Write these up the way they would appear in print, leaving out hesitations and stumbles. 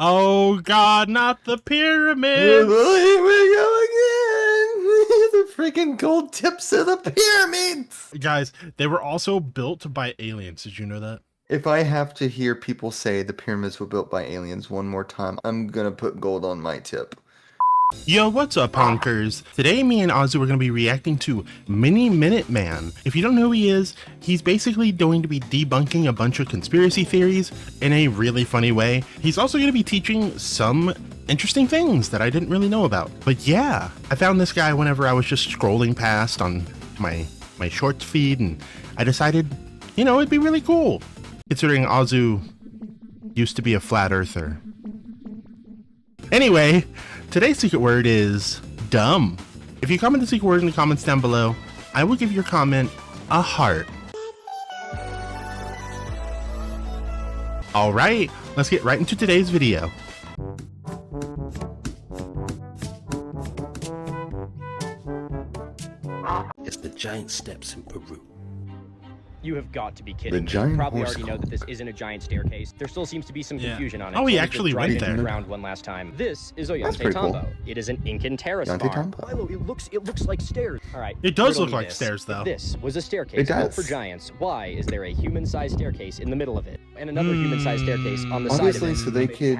Oh God, not the pyramids! Here we go again! The freaking gold tips of the pyramids! Guys, they were also built by aliens. Did you know that? If I have to hear people say the pyramids were built by aliens one more time, I'm gonna put gold on my tip. Yo, what's up, punkers? Today, me and Azu are going to be reacting to MiniMinuteman. If you don't know who he is, he's basically going to be debunking a bunch of conspiracy theories in a really funny way. He's also going to be teaching some interesting things that I didn't really know about. But yeah, I found this guy whenever I was just scrolling past on my shorts feed, and I decided, you know, it'd be really cool, considering Azu used to be a flat earther. Anyway, today's secret word is dumb. If you comment the secret word in the comments down below, I will give your comment a heart. All right, let's get right into today's video. It's the giant steps in Peru. You have got to be kidding. giant You probably horse already know that this isn't a giant staircase. There still seems to be some confusion on it. Oh, he so let me actually just went drive into there. the ground one last time. This is That's Ollantay pretty cool. Tambo. It is an Incan terrace farm. Tambo. Milo, it looks like stairs. All right. It does riddle look me like this. stairs, though. If this was a staircase It built does. for giants, why is there a human-sized staircase in the middle of it and another human-sized staircase on the side of Obviously, it? so they could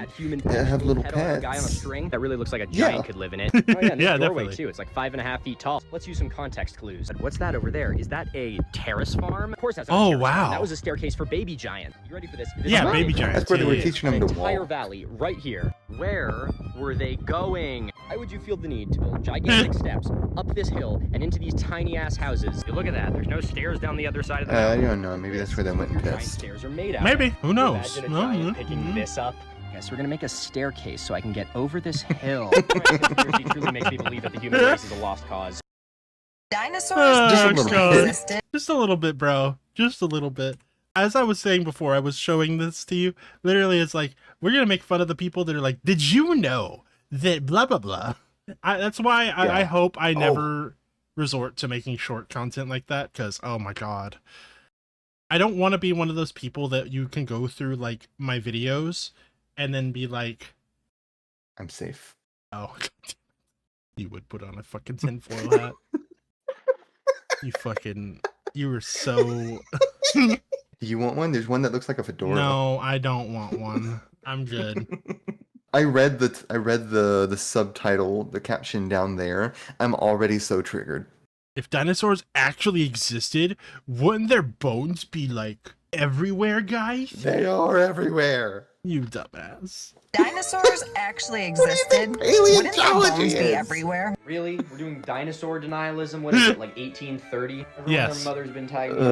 have little A guy on a pets. string that really looks like a Yeah. giant could live in it. Oh yeah, and Yeah, this doorway definitely. too. It's like 5.5 feet tall. Let's use some context clues. What's that over there? Is that a terrace farm? Of course that's not a Oh, terrace farm. wow. That was a staircase for baby giant. You ready for this? This Yeah, is baby right. giants. That's where they were Yeah. teaching them An to entire walk. valley right here. Where were they going? Why would you feel the need to build gigantic steps up this hill and into these tiny ass houses? Look at that. There's no stairs down the other side of the I mountain. don't know. Maybe that's where they This went is and what your giant pissed. stairs are made out of. Maybe. Who knows? Imagine a giant picking this up. Yes, we're gonna make a staircase so I can get over this hill. Conspiracy truly makes me believe that the human race is a lost cause. Dinosaurs Oh, actually God. existed. Just a little bit, bro. Just a little bit. As I was saying before, I was showing this to you. Literally, it's like, we're going to make fun of the people that are like, did you know that blah, blah, blah. That's why I Yeah. hope I never resort to making short content like that. Because, oh my God. I don't want to be one of those people that you can go through like my videos and then be like, I'm safe. oh, you would put on a fucking tinfoil hat. You were so... Do you want one? There's one that looks like a fedora. No, I don't want one. I'm good. I read the subtitle, the caption down there. I'm already so triggered. If dinosaurs actually existed, wouldn't their bones be like everywhere, guys? They are everywhere. You dumbass. Dinosaurs actually existed. Wouldn't their Paleontology bones be is. everywhere? Really? We're doing dinosaur denialism? What is it, like 1830? Everyone Yes. and their mother's been tagging me in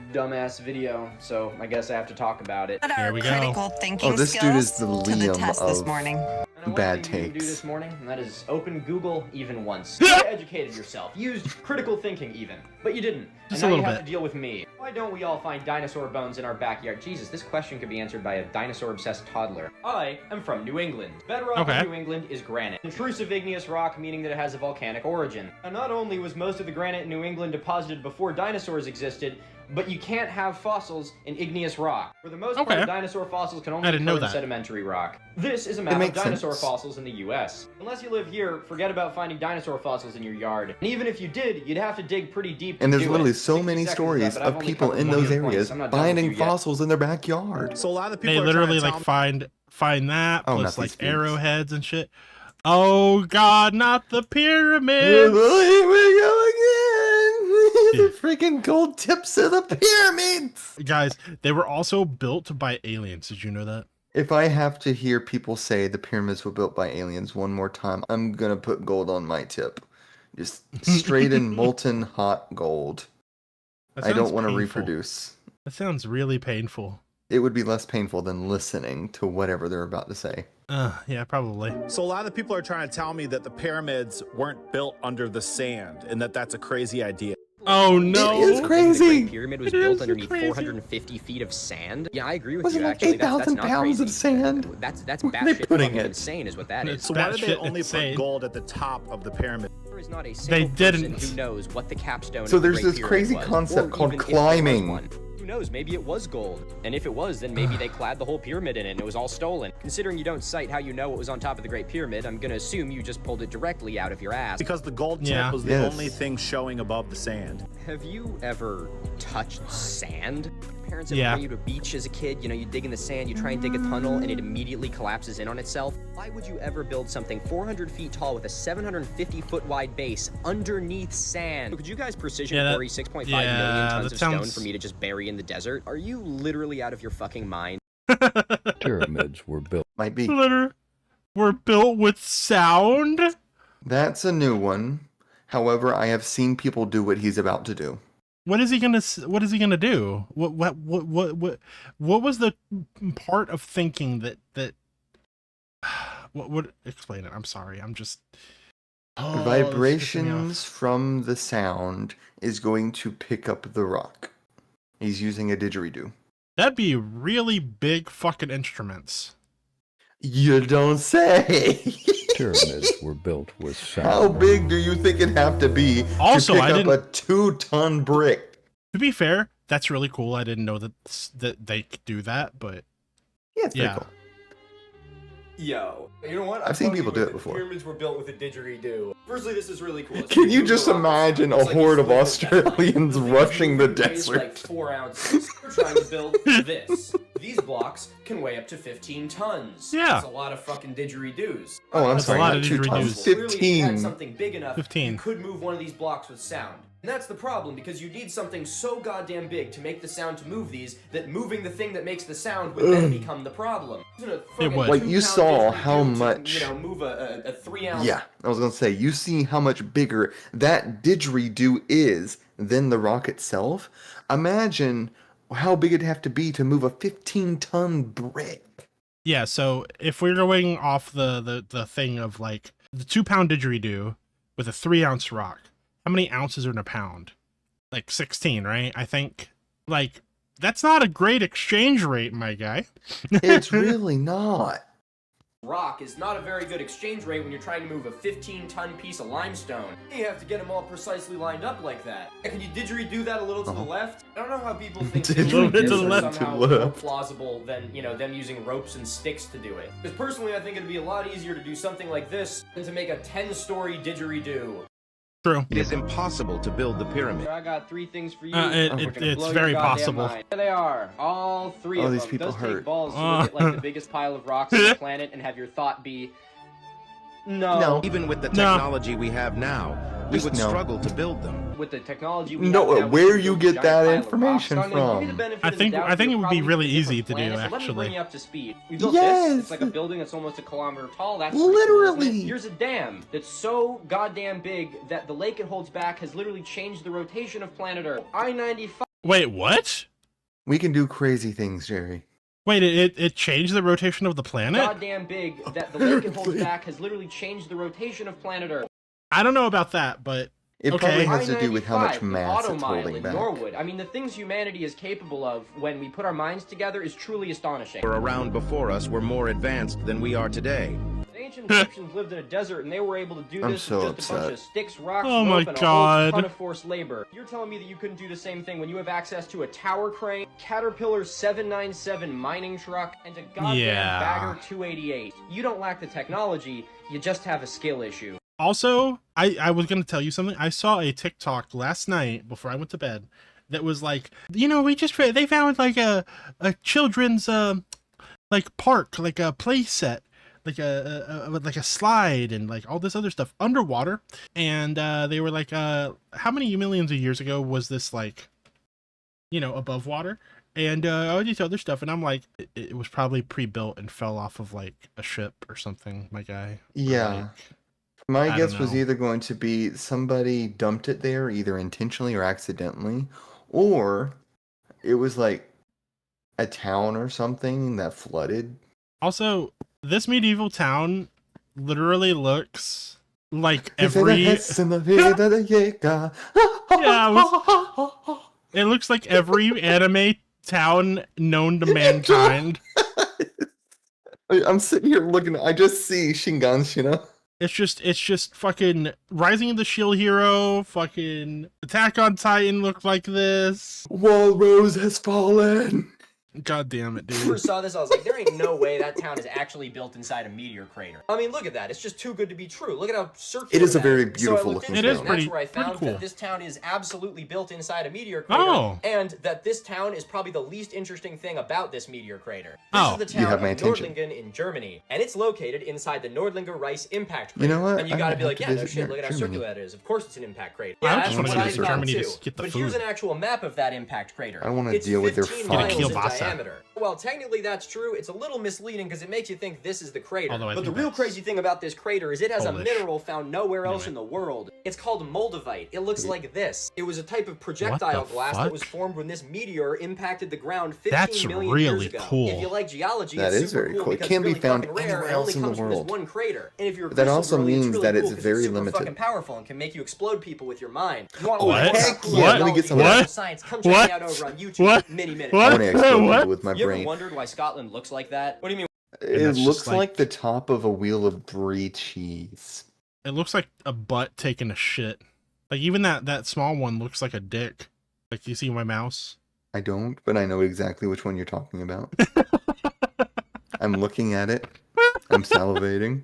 this dumbass video, so I guess I have to talk about it. What Here our we go. critical thinking Oh, this dude skills is the to the Liam test this of- morning. I know Bad one thing you can do takes. this morning, and that is open Google even once. Stay educated yourself. Used critical thinking even. But you didn't. Just and a now you little have bit. to deal with me. Why don't we all find dinosaur bones in our backyard? Jesus, this question could be answered by a dinosaur-obsessed toddler. I am from New England. Bedrock Okay. of New England is granite. Intrusive igneous rock, meaning that it has a volcanic origin. Now, not only was most of the granite in New England deposited before dinosaurs existed, but you can't have fossils in igneous rock. For the most part, Okay. dinosaur fossils can only I didn't know occur in that. sedimentary rock. This is a map of makes dinosaur sense. fossils in the US. Unless you live here, forget about finding dinosaur fossils in your yard. And even if you did, you'd have to dig pretty deep to And there's do literally it. so 60 many seconds stories left, but I've of only people covered in one of those your points. areas I'm not done with finding you yet. fossils in their backyard. So a lot of people They are literally trying to like tell me- find that Oh, plus not like these dudes. arrowheads and shit. Oh God, not the Here pyramids! we go again! The freaking gold tips of the pyramids! Guys, they were also built by aliens. Did you know that? If I have to hear people say the pyramids were built by aliens one more time, I'm gonna put gold on my tip. Just straight in molten hot gold. That I sounds don't want to painful. reproduce. That sounds really painful. It would be less painful than listening to whatever they're about to say. Yeah, probably. So a lot of people are trying to tell me that the pyramids weren't built under the sand and that that's a crazy idea. Oh no! It is crazy. The Great Pyramid was It built is underneath crazy. 450 feet of sand. Yeah, I agree with Was you. it like Actually, that's 8,000 not pounds of crazy. sand? That's Where are they batshit putting fucking it? insane, is what that is. So why did they batshit only insane. put gold at the top of the pyramid? There is not a They single didn't. person who knows what the capstone So of the there's Great this Pyramid crazy was, concept or called even if there was climbing. one. Who knows, maybe it was gold. And if it was, then maybe they clad the whole pyramid in it and it was all stolen. Considering you don't cite how you know what was on top of the Great Pyramid, I'm gonna assume you just pulled it directly out of your ass. Because the gold tip was the only thing showing above the sand. Have you ever touched sand? Parents ever bring you to a beach as a kid? You know, you dig in the sand, you try and dig a tunnel, and it immediately collapses in on itself. Why would you ever build something 400 feet tall with a 750-foot wide base underneath sand? Could you guys precision quarry 6.5 million tons of stone for me to just bury in the desert? Are you literally out of your fucking mind? Pyramids were built. Might be. Were built with sound? That's a new one. However, I have seen people do what he's about to do. What is he gonna do? What was the part of thinking that what would explain it? I'm sorry. I'm just vibrations from the sound is going to pick up the rock. He's using a didgeridoo. That'd be really big fucking instruments. You don't say. Pyramids were built with sound. How big do you think it'd have to be Also, to pick up a 2-ton brick? To be fair, that's really cool. I didn't know that they could do that, but yeah, it's pretty cool. Yo, you know what? I've seen people do it before. Pyramids were built with a didgeridoo. Firstly, this is really cool. Can you just imagine a horde of Australians rushing the desert? Like 4 ounces. We're trying to build this. These blocks can weigh up to 15 tons. Yeah. That's a lot of fucking didgeridoos. Oh, I'm sorry, not not 2 tons. Clearly, if you had 15. something big enough, 15. you could move one of these blocks with sound. And that's the problem, because you need something so goddamn big to make the sound to move these, that moving the thing that makes the sound would then become the problem. It would. Like, you saw how much... You know, move a 3-ounce... Yeah, I was gonna say, you see how much bigger that didgeridoo is than the rock itself? Imagine how big it'd have to be to move a 15-ton brick. Yeah, so if we're going off the thing of like the 2-pound didgeridoo with a 3-ounce rock, how many ounces are in a pound? Like 16, right? I think. Like, that's not a great exchange rate, my guy. It's really not. Rock is not a very good exchange rate when you're trying to move a 15-ton piece of limestone. You have to get them all precisely lined up like that. Can you didgeridoo that a little to the left? I don't know how people think Didgeridoo this to the is left, somehow to the more left. plausible than, you know, them using ropes and sticks to do it. Because personally, I think it'd be a lot easier to do something like this than to make a 10-story didgeridoo. True. It is impossible to build the pyramid. I got 3 things for you. It's very possible. There they are, all 3 of them. These people Those hurt. take balls to look at like the biggest pile of rocks on the planet and have your thought be, no. Even with the technology we have now, we would struggle to build them. With the technology we No, have now, where we you can get build a that giant pile of information rocks. So I'm gonna give you from? the benefit I of the think doubt it you're would be probably really from a easy different to do, planet, so let me actually. bring you up to speed. We built Yes. this. It's like a building that's almost a kilometer tall. That's pretty cool, isn't it? Literally. Here's a dam that's so goddamn big that the lake it holds back has literally changed the rotation of planet Earth. I-95. Wait, what? We can do crazy things, Jerry. Wait, it changed the rotation of the planet? Goddamn big that the lake it holds back has literally changed the rotation of planet Earth. I don't know about that, but It okay. probably has to do with how much I-95, the mass auto it's mile holding in back. Norwood. I mean, the things humanity is capable of when we put our minds together is truly astonishing. Were around before us were more advanced than we are today. The ancient Egyptians lived in a desert and they were able to do I'm this so with just a bunch upset. of sticks, rocks, Oh my rope, and a God. whole ton of forced labor. You're telling me that you couldn't do the same thing when you have access to a tower crane, Caterpillar 797 mining truck, and a goddamn Yeah. Bagger 288. You don't lack the technology, you just have a skill issue. Also, I was going to tell you something. I saw a TikTok last night before I went to bed that was like, you know, they found like a children's like park, like a play set, like a slide and like all this other stuff underwater. And they were like, how many millions of years ago was this, like, you know, above water? And all this other stuff. And I'm like, it was probably pre-built and fell off of like a ship or something, my guy. Yeah. Like, My I guess don't was know. either going to be somebody dumped it there, either intentionally or accidentally, or it was like a town or something that flooded. Also, this medieval town literally looks like every... Yeah, It looks like every anime town known to mankind. I'm sitting here looking, I just see Shinganshina. It's just fucking Rising of the Shield Hero, fucking Attack on Titan look like this. Walrose has fallen. God damn it, I dude. first saw this, I was like, there ain't no way that town is actually built inside a meteor crater. I mean, look at that. It's just too good to be true. Look at how circular It is a that very So I beautiful looked looking into It is and pretty- that's where I pretty found cool. that this town is absolutely built inside a meteor crater. Oh. And that this town is probably the least interesting thing about this meteor crater. This Oh. is the You town have my of attention. Nördlingen in Germany. And it's located inside the Nördlinger Rice impact crater. You know what? And you I gotta might be have like, to yeah, no visit shit, look at how Germany. circular that is. Of course it's an impact crater. I That's just what wanna I go to thought Germany to too. get the But here's food. an actual map of that impact crater. I wanna It's deal with their 15 fun. miles in Kielbasa. diameter. Well, technically that's true. It's a little misleading because it makes you think this is the crater. Although I But the think real that's crazy thing about this crater is it has Polish. a mineral found nowhere else Anyway. in the world. It's called moldavite. It looks like this. It was a type of projectile glass that fuck? was formed when this meteor impacted the ground 15 That's million really years ago. cool. If you like geology, That it's is super very cool cool. It because can it's be really found fucking rare anywhere and only else in the comes from this world. one crater. And if you're a But that crystal also girly, it's means really that cool it's 'cause very super limited. fucking powerful and can make you explode people with your mind. You want Oh, to learn heck about cool yeah, let me technology get some and of that. natural science? Come check What? me out over on YouTube. What? MiniMinuteman. I What? want to explode What? people with my You ever brain. wondered why Scotland looks like that? What do you mean? It that's looks just like... like- the top of a wheel of brie cheese. It looks like a butt taking a shit. Like even that small one looks like a dick. Like you see my mouse? I don't, but I know exactly which one you're talking about. I'm looking at it. I'm salivating.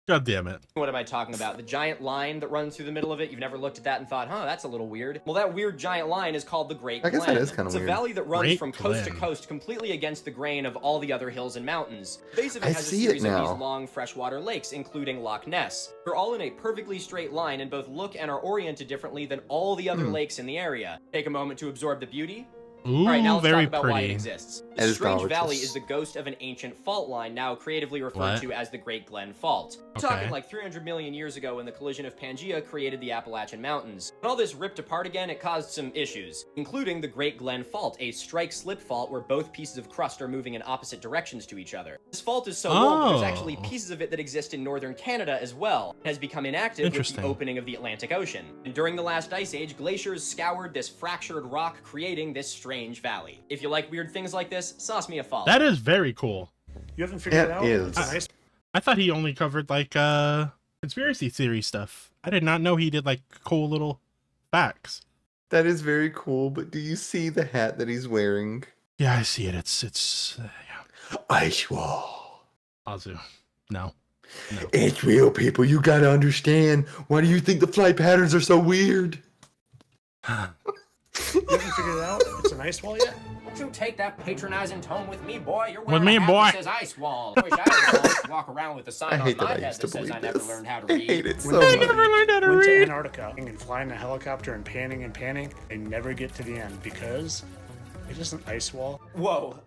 God damn it. What am I talking about? The giant line that runs through the middle of it? You've never looked at that and thought, huh, that's a little weird. Well, that weird giant line is called the Great I Glen. guess that is kinda It's weird. a valley that runs Great from coast to Glen. coast, completely against the grain of all the other hills and mountains. The base of it I has a see it series of now. these long freshwater lakes, including Loch Ness. They're all in a perfectly straight line and both look and are oriented differently than all the other lakes in the area. Take a moment to absorb the beauty. Ooh, All right, now let's very talk about why it pretty. exists. That The is Strange gorgeous. Valley is the ghost of an ancient fault line, now creatively referred What? to as the Great Glen Fault. We're Okay. talking like 300 million years ago when the collision of Pangea created the Appalachian Mountains. When all this ripped apart again, it caused some issues, including the Great Glen Fault, a strike-slip fault where both pieces of crust are moving in opposite directions to each other. This fault is so old that there's actually Oh. pieces of it that exist in northern Canada as well. It has become inactive with the Interesting. opening of the Atlantic Ocean. And during the last ice age, glaciers scoured this fractured rock, creating this strange valley. If you like weird things like this, sauce me a follow. That is very cool. You haven't figured It it out? is. It's nice. I thought he only covered like conspiracy theory stuff. I did not know he did like cool little facts. That is very cool, but do you see the hat that he's wearing? Yeah, I see it. It's yeah. Ice wall. Azu. No. It's real, people. You gotta understand. Why do you think the flight patterns are so weird? You haven't figured it out? It's an ice wall yet? Don't you take that patronizing tone with me, boy. You're With wearing me, a hat boy. that says ice wall. I wish I had walk around with a sign I hate on that my I head used that to says believe I never this. learned how to I read. hate it so I much. never learned how to Went to read. Antarctica and flying a helicopter and panning and panning. They never get to the end because it is an ice wall. Whoa.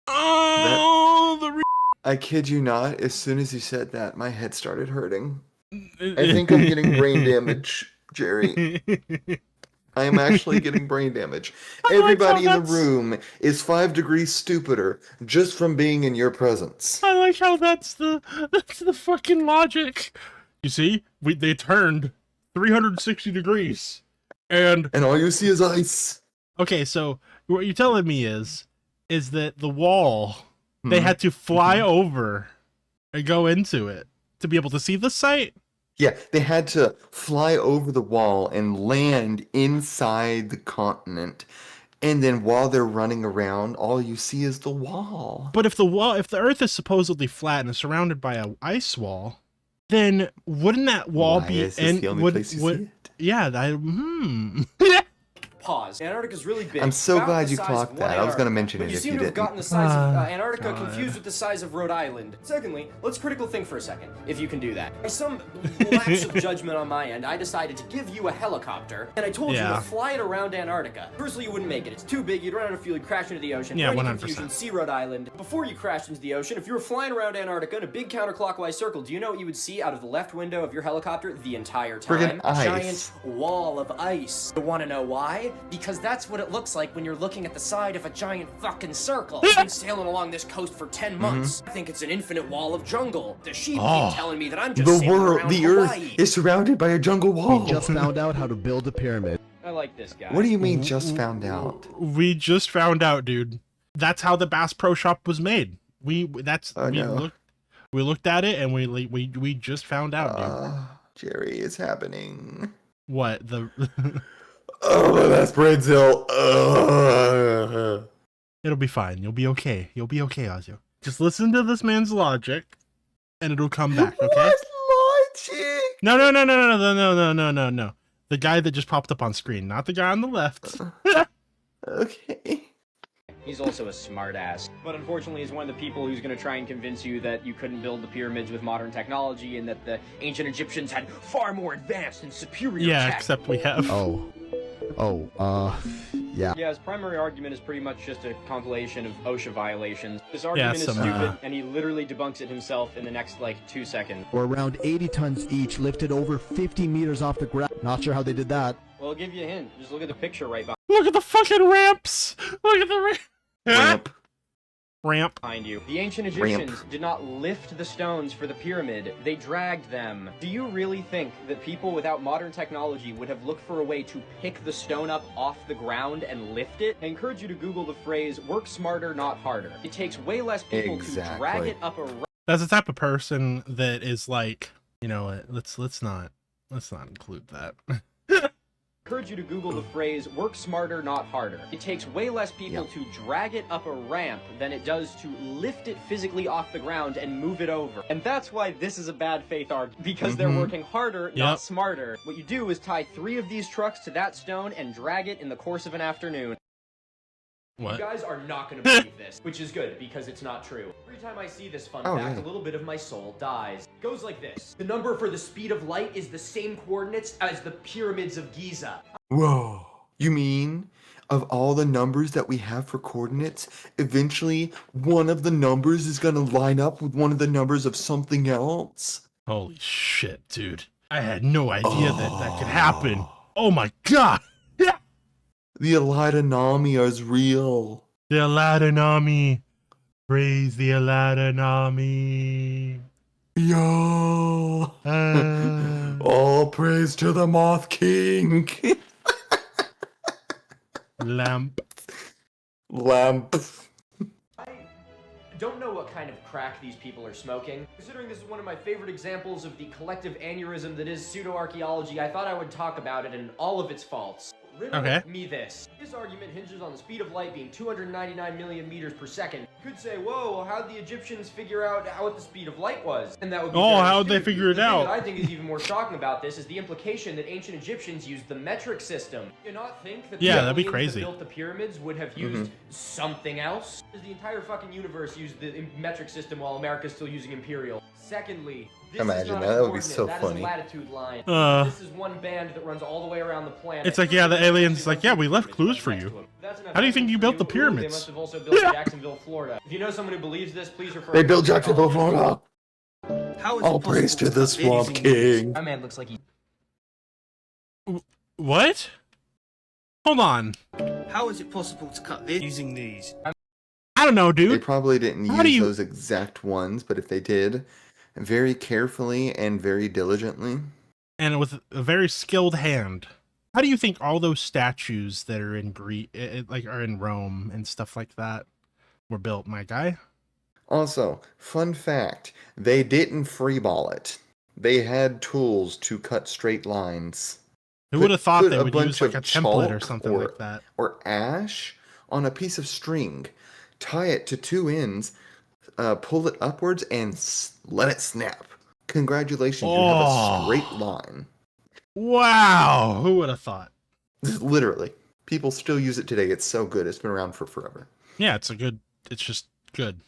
Oh, the I kid you not, as soon as you said that, my head started hurting. I think I'm getting brain damage, Jerry. I am actually getting brain damage. Everybody in the room is 5 degrees stupider just from being in your presence. I like how that's the fucking logic. You see, they turned 360 degrees, and all you see is ice. Okay, so what you're telling me is that the wall they had to fly over and go into it to be able to see the site. Yeah, they had to fly over the wall and land inside the continent. And then while they're running around, all you see is the wall. But if the Earth is supposedly flat and is surrounded by an ice wall, then wouldn't that wall Why be? is this the only place you see it? Yeah, Pause. Antarctica's really big. I'm so about glad the you size clocked of that. one I was gonna Antarctica, mention but it you if seem you to have didn't. gotten the size of Antarctica God. confused with the size of Rhode Island. Secondly, let's critical think for a second, if you can do that. By some lapse of judgment on my end, I decided to give you a helicopter, and I told you Yeah. to fly it around Antarctica. Firstly, you wouldn't make it. It's too big. You'd run out of fuel. You'd crash into the ocean. Yeah, For any 100%. confusion, see Rhode Island. Before you crashed into the ocean, if you were flying around Antarctica in a big counterclockwise circle, do you know what you would see out of the left window of your helicopter the entire time? Friggin' A ice. giant wall of ice. You want to know why? Because that's what it looks like when you're looking at the side of a giant fucking circle. I've been sailing along this coast for 10 months. I think it's an infinite wall of jungle. The sheep keep telling me that I'm just The sailing world, around the Hawaii. Earth is surrounded by a jungle wall. Just found out how to build a pyramid. I like this guy. What do you mean just found out? we just found out, dude. That's how the Bass Pro Shop was made. we looked at it and we just found out, dude. Jerry, it's happening. What the? Oh, that's Brazil. It'll be fine. You'll be okay. You'll be okay, Ozzy. Just listen to this man's logic, and it'll come back. Okay. What logic? No. The guy that just popped up on screen, not the guy on the left. Okay. He's also a smartass. But unfortunately, he's one of the people who's going to try and convince you that you couldn't build the pyramids with modern technology and that the ancient Egyptians had far more advanced and superior tech. Except we have. Yeah. Yeah, his primary argument is pretty much just a compilation of OSHA violations. This argument is stupid, and he literally debunks it himself in the next, 2 seconds. Or around 80 tons each, lifted over 50 meters off the ground. Not sure how they did that. Well, I'll give you a hint. Just look at the picture right Look at the fucking ramps. Look at the ramp behind you. The ancient Egyptians did not lift the stones for the pyramid, they dragged them. Do you really think that people without modern technology would have looked for a way to pick the stone up off the ground and lift it? I encourage you to Google the phrase, work smarter, not harder. It takes way less people to drag it up a ramp. That's the type of person that is like, you know what, let's not include that. I encourage you to Google the phrase, work smarter, not harder. It takes way less people to drag it up a ramp than it does to lift it physically off the ground and move it over. And that's why this is a bad faith argument, because they're working harder, not smarter. What you do is tie 3 of these trucks to that stone and drag it in the course of an afternoon. What? You guys are not going to believe this, which is good because it's not true. Every time I see this fun fact, a little bit of my soul dies. It goes like this. The number for the speed of light is the same coordinates as the pyramids of Giza. Whoa. You mean, of all the numbers that we have for coordinates, eventually one of the numbers is going to line up with one of the numbers of something else? Holy shit, dude. I had no idea that could happen. Oh my god. The Aladdinami is real. The Aladdinami. Praise the Aladdinami. Yo. All praise to the Moth King. Lamp. I don't know what kind of crack these people are smoking. Considering this is one of my favorite examples of the collective aneurysm that is pseudo-archaeology, I thought I would talk about it and all of its faults. Riddle me this. This argument hinges on the speed of light being 299 million meters per second. You could say, whoa, well, how'd the Egyptians figure out what the speed of light was? And that would be how'd they figure it out? What I think is even more shocking about this is the implication that ancient Egyptians used the metric system. Do you not think that the that'd be aliens crazy. that built the pyramids would have used something else? The entire fucking universe used the metric system while America's still using imperial. Secondly, this Imagine is not that. That would be so that funny. is a latitude line. This is one band that runs all the way around the planet. It's like, the aliens like, we left clues for you. How do you think you built the pyramids? They must have also built Jacksonville, Florida. If you know someone who believes this, please refer. They built Jacksonville, Florida. How is all praise to the Swamp King. My man looks like he. What? Hold on. How is it possible to cut this using these? I don't know, dude. They probably didn't use those exact ones, but if they did, very carefully and very diligently. And with a very skilled hand. How do you think all those statues that are in are in Rome and stuff like that were built, my guy? Also, fun fact, they didn't freeball it. They had tools to cut straight lines. Who would have thought they would bunch use like a of template or chalk something like that? Or ash on a piece of string, tie it to 2 ends, pull it upwards, and let it snap. Congratulations, you have a straight line. Wow, who would have thought? Literally. People still use it today. It's so good. It's been around for forever. Yeah, it's just good.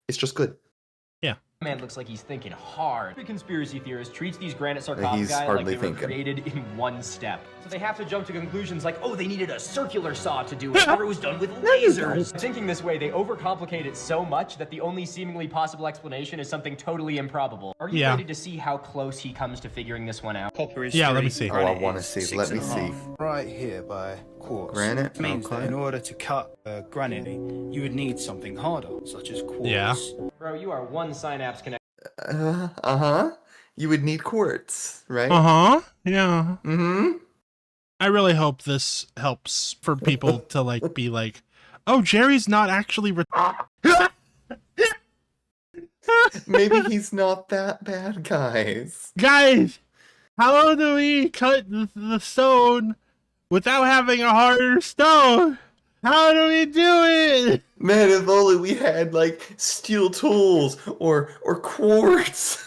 It's just good. Yeah. Man looks like he's thinking hard. The conspiracy theorist treats these granite sarcophagi like they were created in one step. So they have to jump to conclusions like, oh, they needed a circular saw to do it, or it was done with lasers. Thinking this way, they overcomplicate it so much that the only seemingly possible explanation is something totally improbable. Are you ready to see how close he comes to figuring this one out? Let me see. Oh, I want to see. Let me see. Right here by quartz. Granite? It means that in order to cut granite, you would need something harder, such as quartz. Yeah. Bro, you are one synapse connected. You would need quartz, right? Yeah. I really hope this helps for people to be like, oh, Jerry's not actually Maybe he's not that bad, guys. Guys, how do we cut the stone without having a harder stone? How do we do it? Man, if only we had like steel tools or quartz.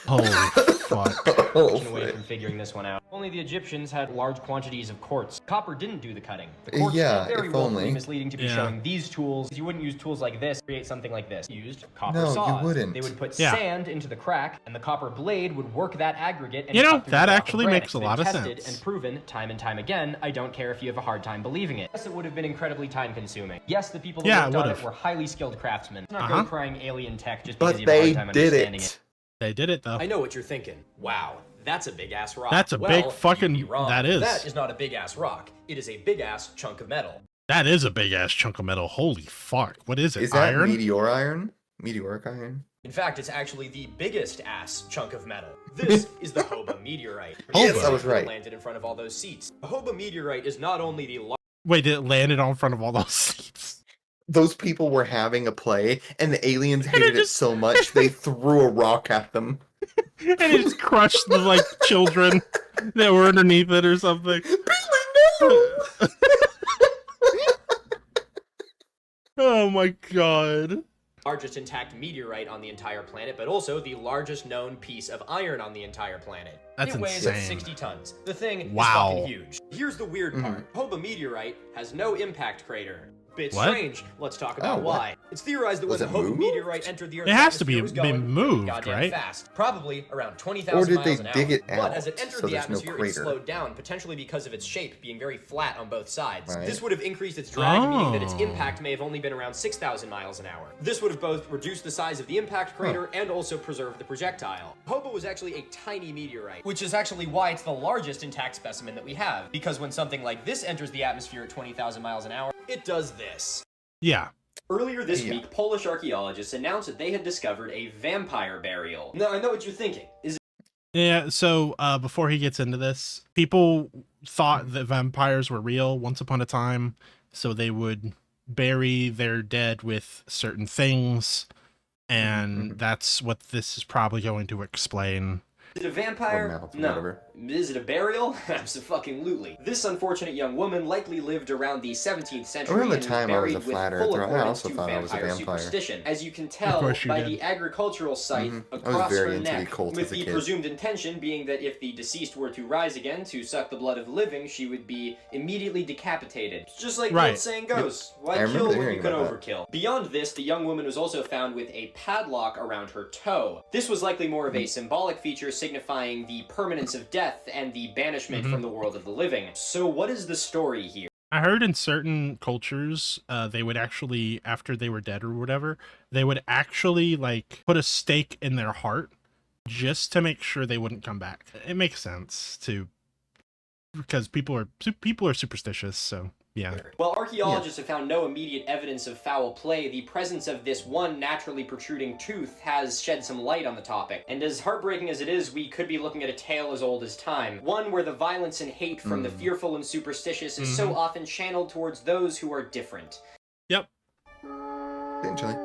Holy fuck. Away from figuring this one out. Only the Egyptians had large quantities of quartz. Copper didn't do the cutting. The quartz Yeah, is very if willfully only. misleading to be showing these tools. You wouldn't use tools like this to create something like this. You used copper No, saws. you wouldn't. They would put sand into the crack, and the copper blade would work that aggregate. And You know, cut through that the block of actually granite. makes a Been lot of tested sense. and proven time and time again. I don't care if you have a hard time believing it. Yes, it would have been incredibly time consuming. Yes, the people that worked on it were highly skilled craftsmen. It's not go crying alien tech just because But you have a they hard time did understanding it. They did it though. I know what you're thinking. Wow, that's a big ass rock. That's a big fucking. you'd be wrong. That is. That is not a big ass rock. It is a big ass chunk of metal. That is a big ass chunk of metal. Holy fuck! What is it? Is that iron? Meteoric iron? In fact, it's actually the biggest ass chunk of metal. This is the Hoba meteorite. Yes, I was right. Landed in front of all those seats. The Hoba meteorite is not only the Wait, did it land it on front of all those seats? Those people were having a play, and the aliens hated it so much they threw a rock at them. And it just crushed the like children that were underneath it or something. Oh my god. largest intact meteorite on the entire planet, but also the largest known piece of iron on the entire planet. That's it weighs insane. 60 tons. The thing is Wow. fucking huge. Here's the weird part. Hoba meteorite has no impact crater. Bit What? strange. Let's talk about why. It's theorized that Was when it the Hoba moved? meteorite entered the Earth's It has to be atmosphere, was going been moved, goddamn right? fast. Probably around 20,000 Or did miles they an hour. dig it But out as it entered so the there's no atmosphere, it crater? slowed down, potentially because of its shape being very flat on both sides. Right. This would have increased its drag, meaning that its Oh. impact may have only been around 6,000 miles an hour. This would have both reduced the size of the impact crater and also preserved the projectile. Hoba was actually a tiny meteorite, which is actually why it's the largest intact specimen that we have, because when something like this enters the atmosphere at 20,000 miles an hour, it does this. Yeah. Earlier this week, Polish archaeologists announced that they had discovered a vampire burial. Now, I know what you're thinking. Is it Yeah, so before he gets into this, people thought that vampires were real once upon a time, so they would bury their dead with certain things, and that's what this is probably going to explain. a vampire? Or mouth, No. whatever. Is it a burial? Absolutely. This unfortunate young woman likely lived around the 17th century Around the and time I was buried a with flat full earther, I accordance also to thought I was a vampire vampire. superstition. As you can tell course you by did. the agricultural site I was across very her into the neck, cult with as a the kid. presumed intention being that if the deceased were to rise again to suck the blood of the living, she would be immediately decapitated. Just like the Right. old saying goes, I why remember kill when hearing you can about overkill? Beyond this, the young woman was also found with a padlock around her toe. This was likely more of a symbolic feature signifying the permanence of death and the banishment from the world of the living. So what is the story here? I heard in certain cultures, they would actually, after they were dead or whatever, they would actually like put a stake in their heart just to make sure they wouldn't come back. It makes sense to, because people are superstitious, so yeah. While archaeologists have found no immediate evidence of foul play, the presence of this one naturally protruding tooth has shed some light on the topic. And as heartbreaking as it is, we could be looking at a tale as old as time. One where the violence and hate from the fearful and superstitious is so often channeled towards those who are different. Yep. Potentially.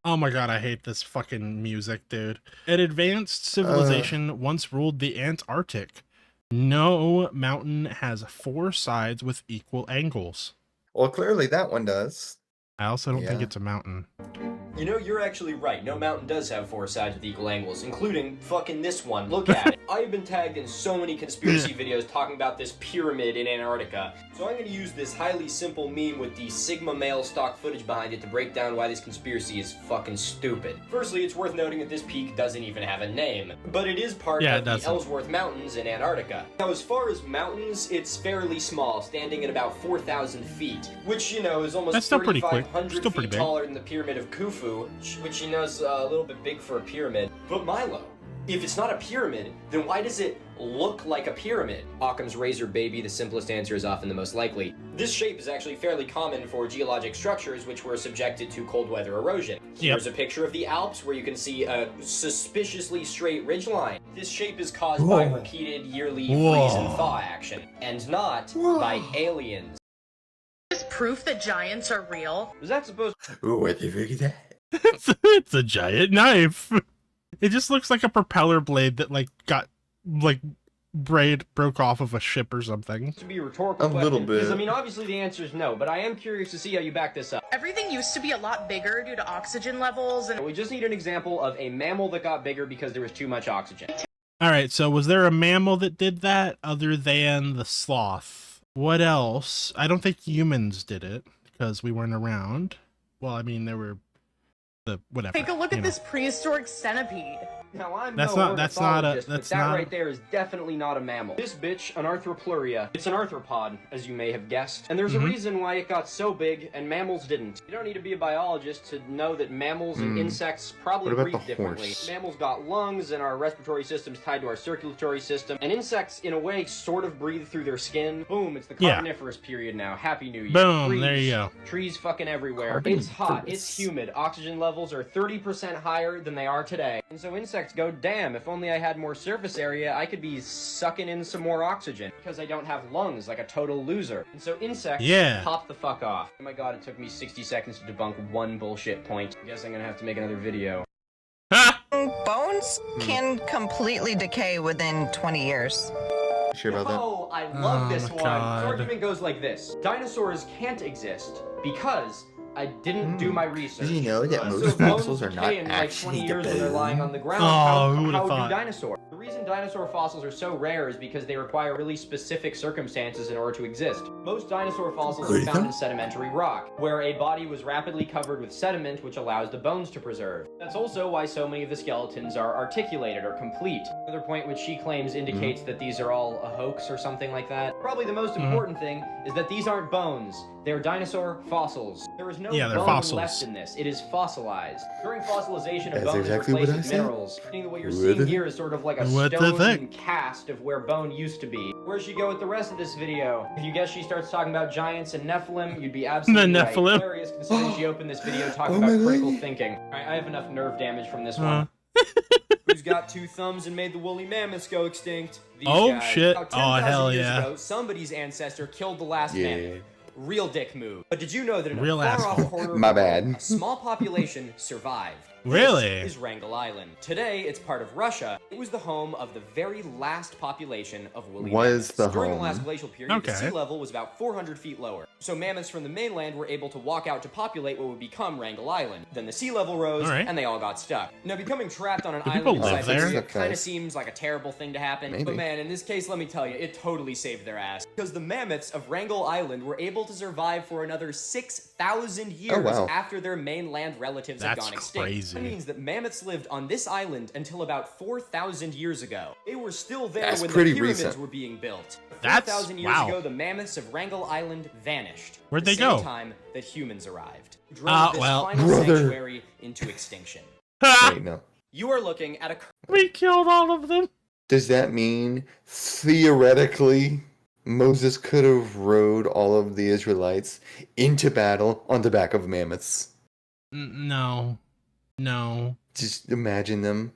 Oh my god, I hate this fucking music, dude. An advanced civilization once ruled the Antarctic. No mountain has 4 sides with equal angles. Well, clearly that one does. I also don't think Yeah. it's a mountain. You know, you're actually right. No mountain does have 4 sides with equal angles, including fucking this one. Look at it. I've been tagged in so many conspiracy videos talking about this pyramid in Antarctica. So I'm going to use this highly simple meme with the Sigma male stock footage behind it to break down why this conspiracy is fucking stupid. Firstly, it's worth noting that this peak doesn't even have a name, but it is part Yeah, of it the doesn't. Ellsworth Mountains in Antarctica. Now, as far as mountains, it's fairly small, standing at about 4,000 feet, which, you know, is almost That's still pretty quick. 3,500 Still pretty feet big. taller than the Pyramid of Khufu, which you know is a little bit big for a pyramid. But Milo, if it's not a pyramid, then why does it look like a pyramid? Occam's razor, baby, the simplest answer is often the most likely. This shape is actually fairly common for geologic structures which were subjected to cold weather erosion. Here's a picture of the Alps where you can see a suspiciously straight ridgeline. This shape is caused by repeated yearly freeze and thaw action, and not by aliens. Is proof that giants are real? Was that supposed Ooh, what the fuck is that? It's a giant knife. It just looks like a propeller blade that like got like broke off of a ship or something. To be a rhetorical question, little bit. because I mean, obviously the answer is no, but I am curious to see how you back this up. Everything used to be a lot bigger due to oxygen levels, and We just need an example of a mammal that got bigger because there was too much oxygen. All right, so was there a mammal that did that other than the sloth? What else? I don't think humans did it because we weren't around. Well, I mean, there were the whatever. take a look at this prehistoric centipede. Now I'm That's no not- that's not a- ornithologist, but that's that not- right there is definitely not a mammal. This bitch, an arthropluria, it's an arthropod, as you may have guessed. And there's a reason why it got so big and mammals didn't. You don't need to be a biologist to know that mammals and insects probably What about breathe the differently. horse? Mammals got lungs and our respiratory system's tied to our circulatory system. And insects, in a way, sort of breathe through their skin. Boom, it's the Yeah. Carboniferous period now. Happy New Year. Boom, there you go. Trees fucking everywhere. It's hot, it's humid. Oxygen levels are 30% higher than they are today. And so insects go, damn, if only I had more surface area, I could be sucking in some more oxygen. Because I don't have lungs like a total loser. And so insects pop the fuck off. Oh my god, it took me 60 seconds to debunk one bullshit point. I guess I'm gonna have to make another video. Bones can completely decay within 20 years. Sure about that? Oh, I love this my one. God. The argument goes like this. Dinosaurs can't exist because I didn't do my research. Did you know that So most if bones fossils are not decay in like 20 actually years when they're lying on the ground, Oh, who would've how thought? do dinosaurs? The reason dinosaur fossils are so rare is because they require really specific circumstances in order to exist. Most dinosaur fossils are found in sedimentary rock, where a body was rapidly covered with sediment which allows the bones to preserve. That's also why so many of the skeletons are articulated or complete. Another point which she claims indicates that these are all a hoax or something like that. Probably the most important thing is that these aren't bones. They're dinosaur fossils. There is no Yeah, they're bone fossils. left in this. It is fossilized. During fossilization, a That's bone exactly is what replaced I with said. minerals. I think what you're What seeing the- here is sort of like a What the stone heck? cast of where bone used to be. Where's she go with the rest of this video? If you guess she starts talking about giants and Nephilim, you'd be absolutely The right. Nephilim. Hilarious considering she opened this video talking Oh my about God. critical thinking. Alright, I have enough nerve damage from this one. Who's got two thumbs and made the woolly mammoths go extinct? These Oh, guys. shit. About Oh, 10,000 hell years yeah. ago, somebody's ancestor killed the last Yeah. mammoth. Real dick move. But did you know that in Real a far-off asshole. corner of My the world, bad. a small population survived? Really? This is Wrangel Island. Today, it's part of Russia. It was the home of the very last population of woolly mammoths. During the last glacial period, the sea level was about 400 feet lower. So mammoths from the mainland were able to walk out to populate what would become Wrangel Island. Then the sea level rose, and they all got stuck. Now, becoming trapped on an Do people island live inside the there? sea Suck kind of guys. seems like a terrible thing to happen. Maybe. But man, in this case, let me tell you, it totally saved their ass. Because the mammoths of Wrangel Island were able to survive for another 6,000 years wow. after their mainland relatives had That's gone extinct. crazy. That means that mammoths lived on this island until about 4,000 years ago. They were still there That's when the pretty pyramids recent. were being built. That's- 4,000 years wow. ago, the mammoths of Wrangel Island vanished. Where'd the they same go? time that humans arrived. Drove this well, final brother. sanctuary into extinction. Wait, no. You are looking at a We killed all of them. Does that mean theoretically Moses could have rode all of the Israelites into battle on the back of mammoths? No. No. Just imagine them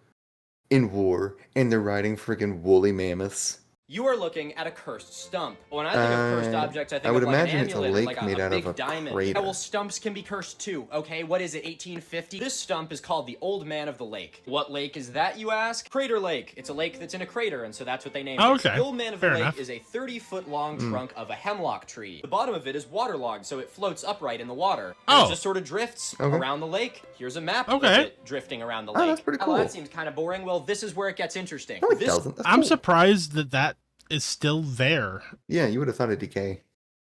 in war and they're riding freaking woolly mammoths. You are looking at a cursed stump. When I think of cursed objects, I think I would of like imagine an it's a amulet, lake like made out big of a diamond. crater. Yeah, well, stumps can be cursed too. Okay, what is it? 1850. This stump is called the Old Man of the Lake. What lake is that, you ask? Crater Lake. It's a lake that's in a crater, and so that's what they named Oh, it. okay. The Old Man of Fair the Lake enough. is a 30-foot long trunk of a hemlock tree. The bottom of it is waterlogged, so it floats upright in the water. Oh. It just sort of drifts Okay. around the lake. Here's a map Okay. of it drifting around the Oh, lake. that's pretty Oh, cool. that seems kind of boring. Well, this is where it gets interesting. No, it This doesn't. That's I'm cool. surprised that is still there. Yeah, you would have thought it'd decay.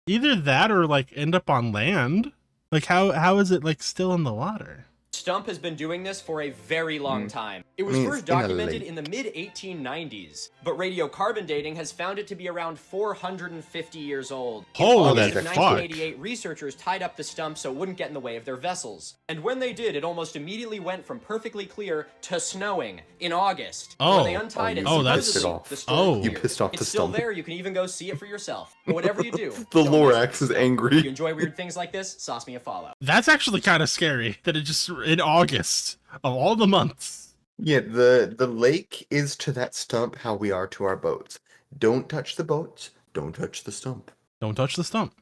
Either that or like end up on land. Like how is it like still in the water? Stump has been doing this for a very long time. It was I mean, first it's in a documented lake. in the mid-1890s, but radiocarbon dating has found it to be around 450 years old. In Holy August of fuck. 1988, researchers tied up the stump so it wouldn't get in the way of their vessels. And when they did, it almost immediately went from perfectly clear to snowing in August. Oh. When they untied it, Oh, that's- supposedly, off. the storm Oh. You cleared. pissed off It's the still stump. there. You can even go see it for yourself. But whatever you do, The don't Lorax miss is it. angry. If you enjoy weird things like this, sauce me a follow. That's actually kind of scary that it just in August of all the months. Yeah, the lake is to that stump how we are to our boats. Don't touch the boats. Don't touch the stump. Don't touch the stump.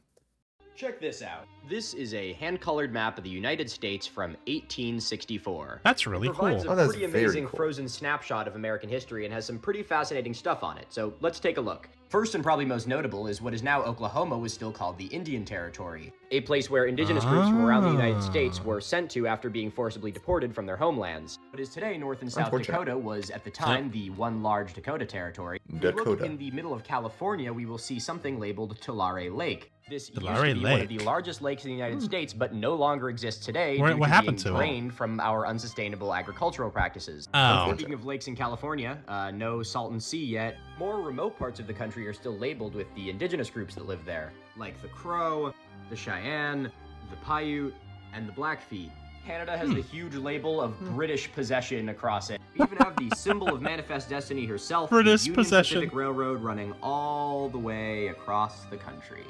Check this out. This is a hand-colored map of the United States from 1864. That's really cool. It provides a that's pretty very amazing cool. frozen snapshot of American history and has some pretty fascinating stuff on it, so let's take a look. First and probably most notable is what is now Oklahoma was still called the Indian Territory, a place where indigenous groups from around the United States were sent to after being forcibly deported from their homelands. What is today North and South Dakota was at the time the one large Dakota Territory. If we look in the middle of California, we will see something labeled Tulare Lake. This used to be one of the largest lakes in the United States, but no longer exists today due to being drained from our unsustainable agricultural practices. Speaking of lakes in California, no Salton Sea yet. More remote parts of the country are still labeled with the indigenous groups that live there, like the Crow, the Cheyenne, the Paiute, and the Blackfeet. Canada has the huge label of British possession across it. We even have the symbol of Manifest Destiny herself, British the Union possession. Pacific Railroad running all the way across the country.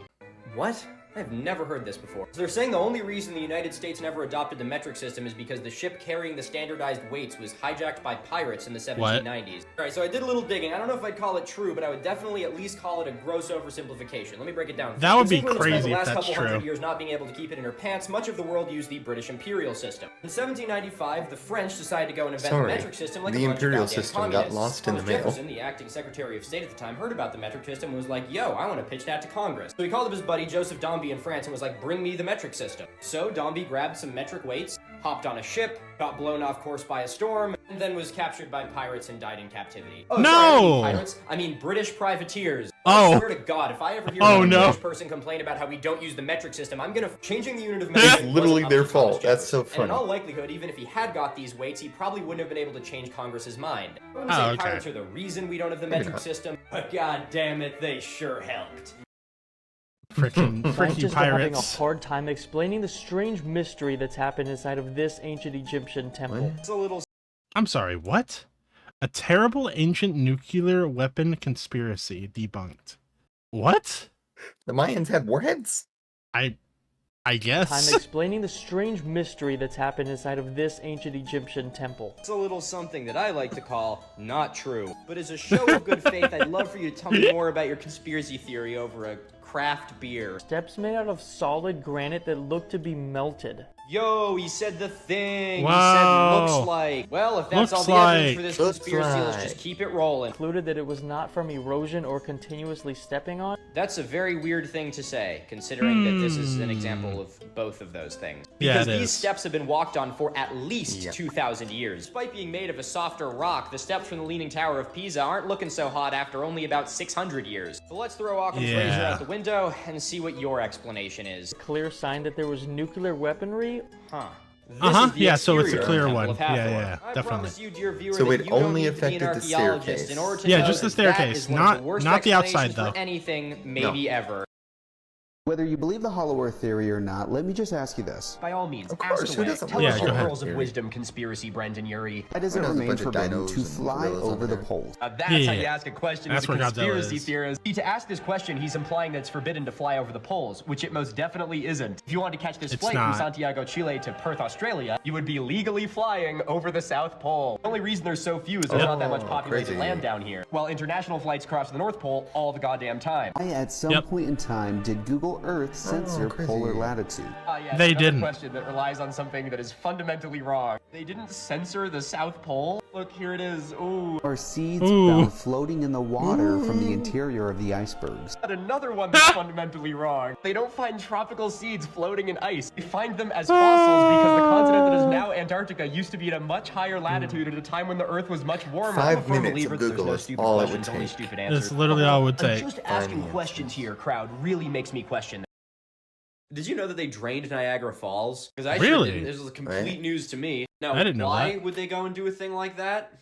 What? I've never heard this before. So they're saying the only reason the United States never adopted the metric system is because the ship carrying the standardized weights was hijacked by pirates in the 1790s. Alright, so I did a little digging. I don't know if I'd call it true, but I would definitely at least call it a gross oversimplification. Let me break it down. That would be England crazy spent the if last that's couple hundred true. years not being able to keep it in her pants. Much of the world used the British imperial system. In 1795, the French decided to go and invent the metric system like the a bunch imperial of goddamn system got communists. lost in the Thomas mail. Jefferson, the acting Secretary of State at the time, heard about the metric system and was like, yo, I want to pitch that to Congress. So he called up his buddy Joseph Dombey in France and was like, bring me the metric system. So Dombey grabbed some metric weights, hopped on a ship, got blown off course by a storm, and then was captured by pirates and died in captivity. Oh, No! sorry, I mean pirates. I mean British privateers. Oh. I swear to God, if I ever hear a British person complain about how we don't use the metric system, I'm gonna changing the unit of measurement. It's literally wasn't up their to Thomas fault. That's so Jefferson. And in funny. all likelihood, even if he had got these weights, he probably wouldn't have been able to change Congress's mind. I wouldn't say pirates are the reason we don't have the metric system, but god damn it, they sure helped. Freaking Scientists are having a pirates. hard time explaining the strange mystery that's happened inside of this ancient Egyptian temple. It's a little. I'm sorry, what? A terrible ancient nuclear weapon conspiracy debunked. What? The Mayans had warheads? I guess. Time explaining the strange mystery that's happened inside of this ancient Egyptian temple. It's a little something that I like to call not true. But as a show of good faith, I'd love for you to tell me more about your conspiracy theory over a craft beer. Steps made out of solid granite that look to be melted. Yo, he said the thing. Wow. He said looks like. Well, if that's Looks all the evidence for like. this Looks conspiracy, let's like. just keep it rolling. Concluded that it was not from erosion or continuously stepping on. That's a very weird thing to say, considering that this is an example of both of those things. Yeah, Because it these is. steps have been walked on for at least 2,000 years. Despite being made of a softer rock, the steps from the Leaning Tower of Pisa aren't looking so hot after only about 600 years. So let's throw Occam's razor Yeah. out the window and see what your explanation is. Clear sign that there was nuclear weaponry. Huh. This Uh-huh, is the yeah, so it's a exterior clear Temple one. of Hathor. Yeah, I definitely. promise you, dear viewer, So that it you don't only need to be an affected the archaeologist staircase. in order to Yeah, know just the that that staircase, is one of the not- worst not the outside, explanations for though. anything, maybe ever. Whether you believe the Hollow Earth theory or not, let me just ask you this. By all means, Of course, ask who away. doesn't Tell like us go your ahead. pearls of wisdom, conspiracy, Brendan Urie. Why does it Who knows a remain bunch of forbidden dinos to and fly gorillas over up the there? poles? That's how you Yeah. ask a question That's as a where Godzilla conspiracy is. theorist. See, to ask this question, he's implying that it's forbidden to fly over the poles, which it most definitely isn't. If you wanted to catch this It's flight not. from Santiago, Chile to Perth, Australia, you would be legally flying over the South Pole. The only reason there's so few is there's not that much populated crazy. land down here, while international flights cross the North Pole all the goddamn time. Why, at some point in time, did Google Earth censor crazy. polar latitude? Yeah, They another didn't. question that relies on something that is fundamentally wrong. They didn't censor the South Pole. Look, here it is. Ooh. Are seeds Ooh. found floating in the water from the interior of the icebergs? And another one that's fundamentally wrong. They don't find tropical seeds floating in ice. They find them as fossils because the continent that is now Antarctica used to be at a much higher latitude at a time when the Earth was much warmer. 5 I'm a firm minutes believer of that there's Google no is stupid all it questions, would only take. stupid answers. It's literally all it would And take. just asking Fine questions here, crowd, really makes me question. Did you know that they drained Niagara Falls? Because I Really? sure didn't. This is complete Right. news to me. Now, I didn't know why that. would they go and do a thing like that?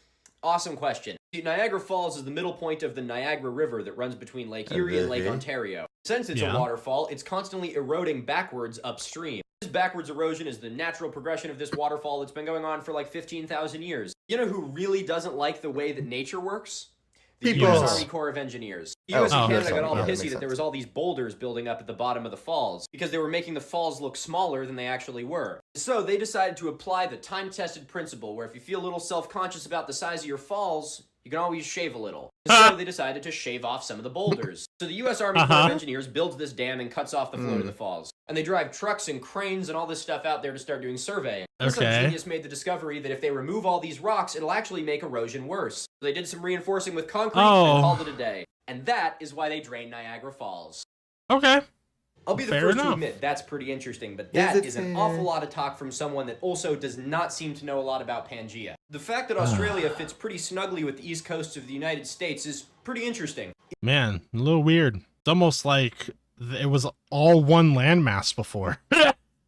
Awesome question. See, Niagara Falls is the middle point of the Niagara River that runs between Lake Erie and Lake Ontario. Since it's Yeah. a waterfall, it's constantly eroding backwards upstream. This backwards erosion is the natural progression of this waterfall that's been going on for like 15,000 years. You know who really doesn't like the way that nature works? The People. U.S. Army Corps of Engineers. The U.S. Oh, and Canada that's got all all- yeah, that pissy makes that there sense. was all these boulders building up at the bottom of the falls because they were making the falls look smaller than they actually were. So they decided to apply the time-tested principle where if you feel a little self-conscious about the size of your falls, You can always shave a little. So they decided to shave off some of the boulders. So the U.S. Army Corps of Engineers builds this dam and cuts off the flow to the falls. And they drive trucks and cranes and all this stuff out there to start doing surveying. Some genius made the discovery that if they remove all these rocks, it'll actually make erosion worse. So they did some reinforcing with concrete and called it a day. And that is why they drain Niagara Falls. Okay. I'll be the first to admit that's pretty interesting, but that is an awful lot of talk from someone that also does not seem to know a lot about Pangea. The fact that Australia fits pretty snugly with the east coast of the United States is pretty interesting. Man, a little weird. It's almost like it was all one landmass before.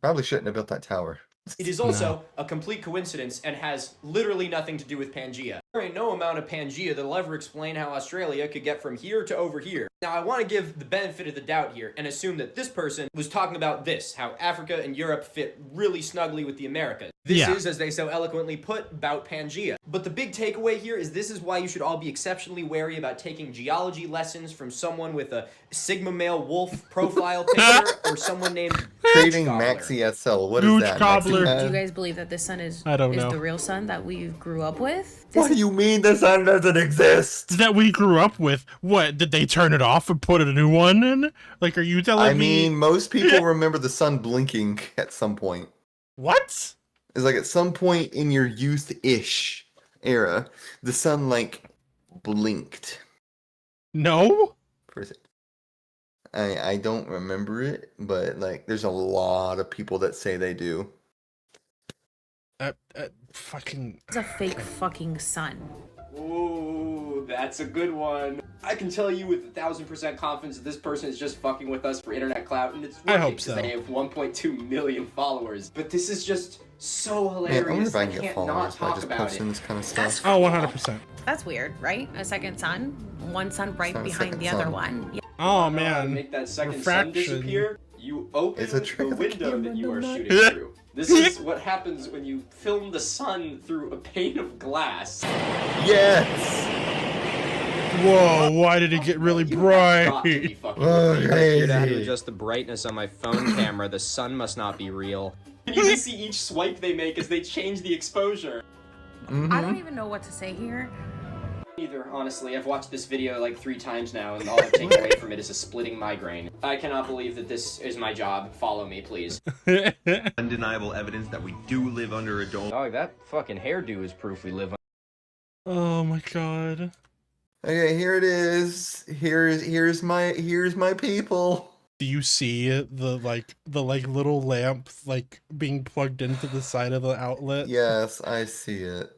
Probably shouldn't have built that tower. It is also a complete coincidence and has literally nothing to do with Pangea. There ain't no amount of Pangea that'll ever explain how Australia could get from here to over here. Now, I want to give the benefit of the doubt here and assume that this person was talking about this, how Africa and Europe fit really snugly with the Americas. This is, as they so eloquently put, about Pangea. But the big takeaway here is this is why you should all be exceptionally wary about taking geology lessons from someone with a Sigma male wolf profile picture or someone named Trading Maxi SL. What is that? Do you guys believe that the sun is the real sun that we grew up with? What do you mean the sun doesn't exist? That we grew up with? What, did they turn it off and put a new one in? Like, are you telling me? I mean, most people remember the sun blinking at some point. What? It's like at some point in your youth-ish era, the sun, like, blinked. No? I don't remember it, but, like, there's a lot of people that say they do. Fucking... It's a fake fucking sun. Ooh, that's a good one. I can tell you with 1,000% confidence that this person is just fucking with us for internet clout, and it's working. I hope so. They have 1.2 million followers. But this is just so hilarious. Man, I wonder if I can can't get followers by not just talk about posting it. this kind of stuff. Oh, 100%. That's weird, right? A second sun? One sun right behind the other one. Yeah. Oh, man. Make that second sun disappear. You open the window that you are shooting through. This is what happens when you film the sun through a pane of glass. Yes! Whoa, why did it get really bright? I figured out how to adjust the brightness on my phone camera. The sun must not be real. You can see each swipe they make as they change the exposure. I don't even know what to say here. Neither, honestly. I've watched this video like 3 times now, and all I've taken away from it is a splitting migraine. I cannot believe that this is my job. Follow me, please. Undeniable evidence that we do live under a dome. Dog, that fucking hairdo is proof we live under. Oh my god. Okay, here it is. Here's my people. Do you see the little lamp like being plugged into the side of the outlet? Yes, I see it.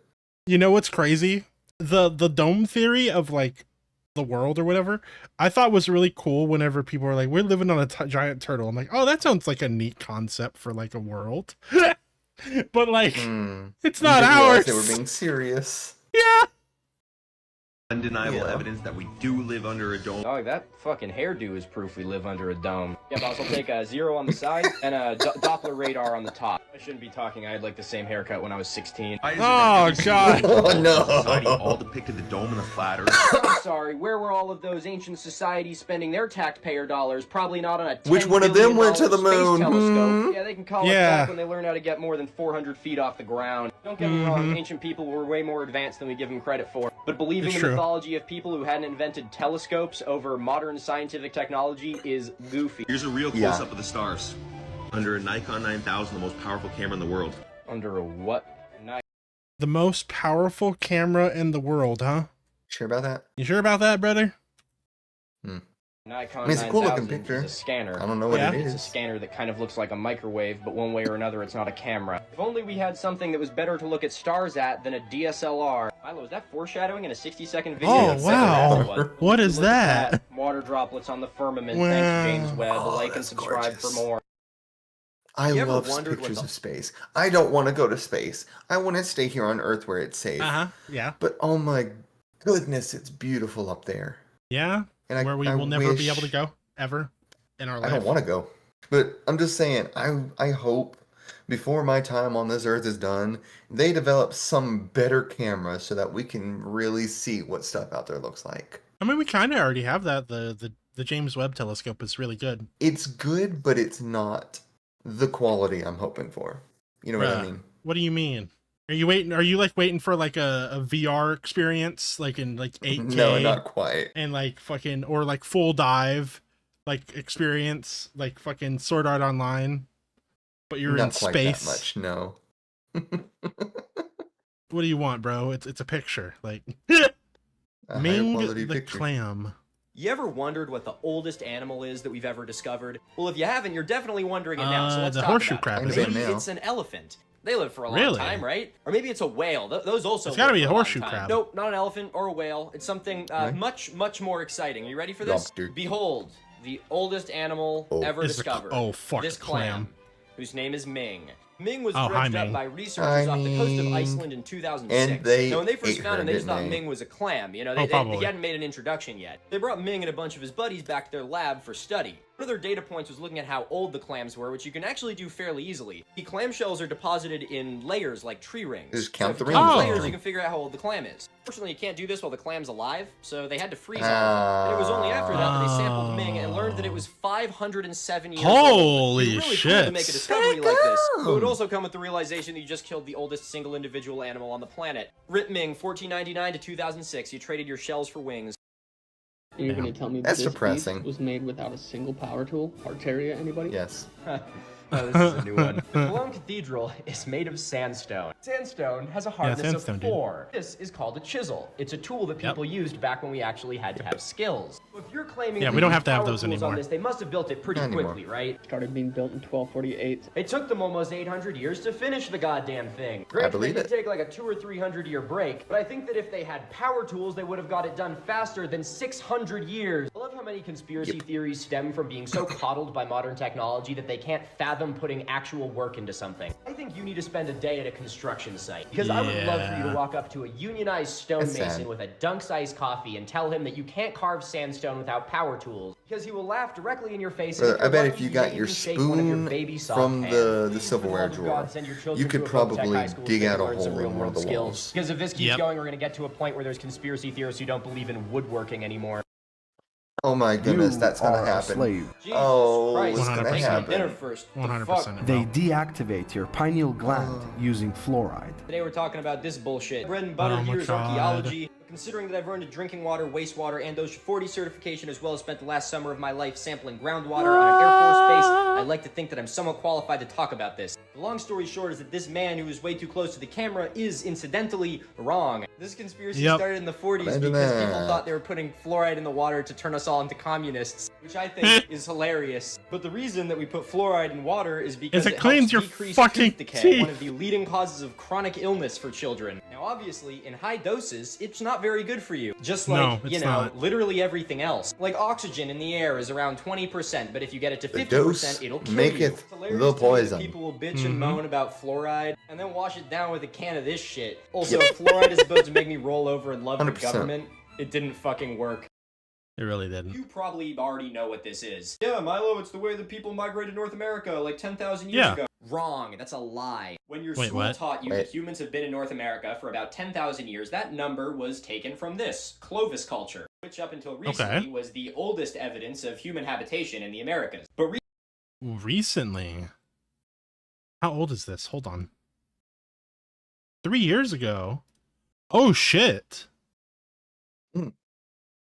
You know what's crazy? The dome theory of like the world or whatever, I thought was really cool whenever people were like, we're living on a giant turtle. I'm like, oh, that sounds like a neat concept for like a world. But like, it's not ours. They were being serious. Yeah. Undeniable evidence that we do live under a dome. Dog, that fucking hairdo is proof we live under a dome. Yeah, boss, I'll take a 0 on the side and a Doppler radar on the top. I shouldn't be talking. I had like the same haircut when I was 16. Oh, God. Oh, no. Society all depicted the dome and the flat earth. I'm sorry, where were all of those ancient societies spending their taxpayer dollars? Probably not on a $10 Which one of them went to the space moon? telescope. Yeah, they can call it back when they learn how to get more than 400 feet off the ground. Don't get me wrong, ancient people were way more advanced than we give them credit for. But believing in the mythology of people who hadn't invented telescopes over modern scientific technology is goofy. Here's a real close-up of the stars. Under a Nikon 9000, the most powerful camera in the world. Under a what? The most powerful camera in the world, huh? Sure about that? You sure about that, brother? Nikon I mean, it's a cool looking 9000 picture. is a scanner. I don't know what it is. It's a scanner that kind of looks like a microwave, but one way or another, it's not a camera. If only we had something that was better to look at stars at than a DSLR. Milo, is that foreshadowing in a 60-second video? Oh, wow. What is that? Water droplets on the firmament. Thanks, James Webb. Like and subscribe for more. I love pictures of space. I don't want to go to space. I want to stay here on Earth where it's safe. Yeah. But oh my goodness, it's beautiful up there. Yeah. And where we will never be able to go ever in our life. I don't want to go. But I'm just saying, I hope before my time on this Earth is done, they develop some better camera so that we can really see what stuff out there looks like. I mean, we kind of already have that. The James Webb telescope is really good. It's good, but it's not the quality I'm hoping for. You know what I mean? What do you mean? Are you waiting? Are you like waiting for like a VR experience, like in like 8K? No, not quite. And like fucking, or like full dive, like experience, like fucking Sword Art Online, but you're Not in quite space. that much, no. What do you want, bro? It's a picture, like A Ming higher quality the picture. clam. You ever wondered what the oldest animal is that we've ever discovered? Well, if you haven't, you're definitely wondering it now, so let's The talk horseshoe about crab. it. Is it? Maybe it's an elephant. They live for a long Really? time, right? Or maybe it's a whale. Those also It's gotta live be for a long horseshoe time. crab. Nope, not an elephant or a whale. It's something much more exciting. Are you ready for this? Lobster. Behold, the oldest animal ever Is the discovered. fuck, this clam. whose name is Ming. Ming was Oh, hi, dredged up Ming. by researchers off the coast of Ming. Iceland in 2006. And they now, when they first ate found her, him, they just didn't thought they? Ming was a clam. You know, Oh, probably. he hadn't made an introduction yet. They brought Ming and a bunch of his buddies back to their lab for study. One of their data points was looking at how old the clams were, which you can actually do fairly easily. The clam shells are deposited in layers like tree rings. Just count so the if you count rings. layers, Oh. you can figure out how old the clam is. Fortunately, you can't do this while the clam's alive, so they had to freeze all of it. And it was only after that they sampled Ming and learned that it was 507 years old. Holy It'd be really shit. cool to make a discovery like this. But it would also come with the realization that you just killed the oldest single individual animal on the planet. Rip Ming, 1499 to 2006. You traded your shells for wings. You're gonna tell me That's this depressing. piece was made without a single power tool? Arteria, anybody? Yes. Oh, this is a new one. The Cologne Cathedral is made of sandstone. Sandstone has a hardness sandstone, of dude. 4. This is called a chisel. It's a tool that people used back when we actually had to have skills. So if you're claiming Yeah, that we don't they have to have power those tools anymore. on this, they must have built it pretty Not anymore. quickly, right? Started being built in 1248. It took them almost 800 years to finish the goddamn thing. Great, believe they it. did take like a 200 or 300 year break, but I think that if they had power tools, they would have got it done faster than 600 years. I love how many conspiracy theories stem from being so coddled by modern technology that they can't fathom putting actual work into something. I think you need to spend a day at a construction site, because I would love for you to Yeah. walk up to a unionized stonemason That's sad. with a Dunk's coffee and tell him that you can't carve sandstone without power tools, because he will laugh directly in your face. and Brother, if you're I bet lucky, if you he got may your even shake one of your spoon baby soft from hands. the silverware For the love of drawer, God, send your children you to could a Tech probably high school dig so they out a learn some hole in one real-world of the skills. walls. Because if this keeps Yep. going, we're going to get to a point where there's conspiracy theorists who don't believe in woodworking anymore. Oh my goodness, You that's gonna are a happen. slave. Jesus Oh, Christ, what's gonna make me happen? dinner first. The 100%. fuck? They deactivate your pineal gland using fluoride. Today we're talking about this bullshit. Bread and butter Oh my here is God. archaeology. Considering that I've earned a drinking water, wastewater, and OSHA 40 certification, as well as spent the last summer of my life sampling groundwater on an Air Force base, I like to think that I'm somewhat qualified to talk about this. The long story short is that this man who is way too close to the camera is incidentally wrong. This conspiracy started in the 40s Imagine because that. people thought they were putting fluoride in the water to turn us all into communists, which I think is hilarious. But the reason that we put fluoride in water is because it it cleans helps your decrease fucking tooth decay, teeth. one of the leading causes of chronic illness for children. Now, obviously, in high doses, it's not very good for you. Just No, like, it's not. literally everything else. Like oxygen in the air is around 20%, but if you get it to The 50%, dose it'll kill you. maketh It's hilarious the to me that poison. People will bitch Mm-hmm. and moan about fluoride, and then wash it down with a can of this shit. Also, fluoride is supposed to make me roll over and love the 100%. government. It didn't fucking work. It really didn't. You probably already know what this is. Yeah, Milo, it's the way that people migrated to North America like 10,000 years Yeah. ago. Wrong. That's a lie. When your Wait, school what? taught you Wait. that humans have been in North America for about 10,000 years, that number was taken from this, Clovis culture, which up until recently was the oldest evidence of human habitation in the Americas. But Recently? How old is this? Hold on. 3 years ago? Oh, shit.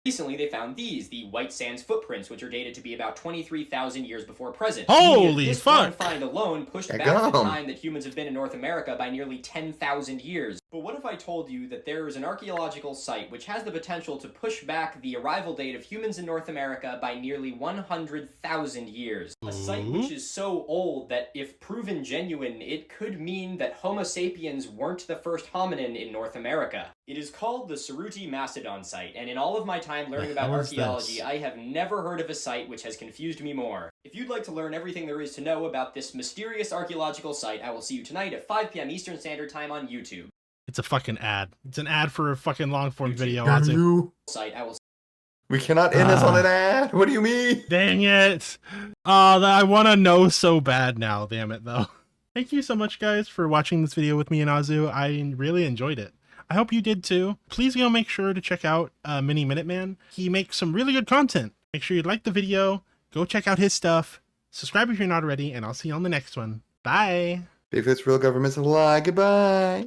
recently they found these, the white sands footprints, which are dated to be about 23,000 years before present. Holy this fuck! one find alone pushed back the time that humans have been in North America by nearly 10,000 years. But what if I told you that there is an archaeological site which has the potential to push back the arrival date of humans in North America by nearly 100,000 years? A site which is so old that if proven genuine, it could mean that Homo sapiens weren't the first hominin in North America. It is called the Ceruti Mastodon site, and in all of my time learning about hell is archaeology, this? I have never heard of a site which has confused me more. If you'd like to learn everything there is to know about this mysterious archaeological site, I will see you tonight at 5 p.m. Eastern Standard Time on YouTube. It's a fucking ad. It's an ad for a fucking long form video. Damn Ozzy. you. Site, I will. We cannot end this on an ad. What do you mean? Dang it. I want to know so bad now. Damn it, though. Thank you so much, guys, for watching this video with me and Azu. I really enjoyed it. I hope you did too. Please go make sure to check out MiniMinuteman. He makes some really good content. Make sure you like the video. Go check out his stuff. Subscribe if you're not already, and I'll see you on the next one. Bye. If it's real government's a lie, goodbye.